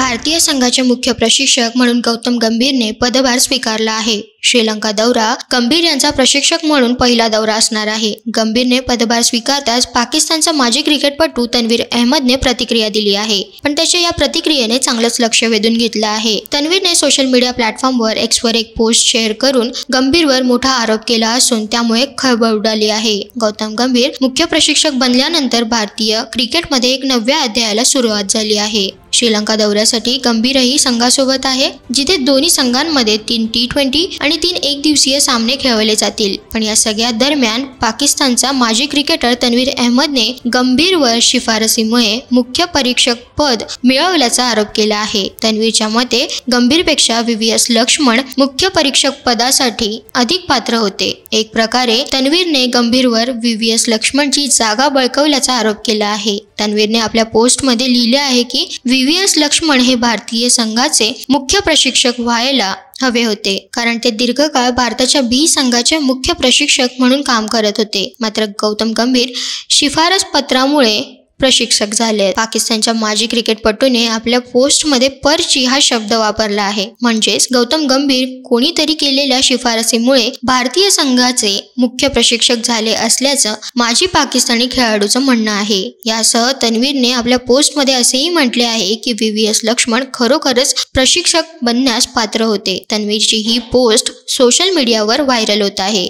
भारतीय संघाचे मुख्य प्रशिक्षक म्हणून गौतम गंभीरने पदभार स्वीकारला आहे। श्रीलंका दौरा गंभीर यांचा प्रशिक्षक म्हणून पहिला दौरा असणार आहे। गंभीरने पदभार स्वीकारताच पाकिस्तानचा माजी क्रिकेटपटू तन्वीर अहमदने प्रतिक्रिया दिली आहे, पण त्याच्या या प्रतिक्रियेने चांगलंच लक्ष वेधून घेतलं आहे। तन्वीरने सोशल मीडिया प्लॅटफॉर्मवर एक्सवर एक पोस्ट शेअर करून गंभीरवर मोठा आरोप केला असून त्यामुळे खळबळ उडाली आहे। गौतम गंभीर मुख्य प्रशिक्षक बनल्यानंतर भारतीय क्रिकेटमध्ये एक नव्या अध्यायाला सुरुवात झाली आहे। श्रीलंका दौऱ्यासाठी गंभीरही संघासोबत आहे, जिथे दोन्ही संघांमध्ये 3 T20 आणि 3 एकदिवसीय सामने खेळवले जातील। पण या सगळ्या दरम्यान पाकिस्तानचा माजी क्रिकेटर तन्वीर अहमदने गंभीरवर शिफारसीमुळे मुख्य परीक्षक पद मिळवल्याचा आरोप केला आहे। तन्वीरच्या मते गंभीरपेक्षा VVS लक्ष्मण मुख्य परीक्षक पदासाठी अधिक पात्र होते। एक प्रकारे तन्वीरने गंभीरवर VVS लक्ष्मणची जागा बळकावल्याचा आरोप केला आहे। तन्वीरने आपल्या पोस्टमध्ये लिहिले आहे की VVS लक्ष्मण हे भारतीय संघाचे मुख्य प्रशिक्षक व्हायला हवे होते, कारण ते दीर्घकाळ भारताच्या B संघाचे मुख्य प्रशिक्षक म्हणून काम करत होते। मात्र गौतम गंभीर शिफारस पत्रामुळे प्रशिक्षक झाले। पाकिस्तानच्या माजी क्रिकेटपटूने आपल्या पोस्टमध्ये परची हा शब्द वापरला आहे, म्हणजेच गौतम गंभीर कोणीतरी केलेल्या शिफारसीमुळे भारतीय संघाचे मुख्य प्रशिक्षक झाले असल्याचं माजी पाकिस्तानी खेळाडूचं म्हणणं आहे। यासह तन्वीरने आपल्या पोस्टमध्ये असेही म्हटले आहे की VVS लक्ष्मण खरोखरच प्रशिक्षक बनण्यास पात्र होते। तन्वीरची ही पोस्ट सोशल मीडियावर व्हायरल होत आहे।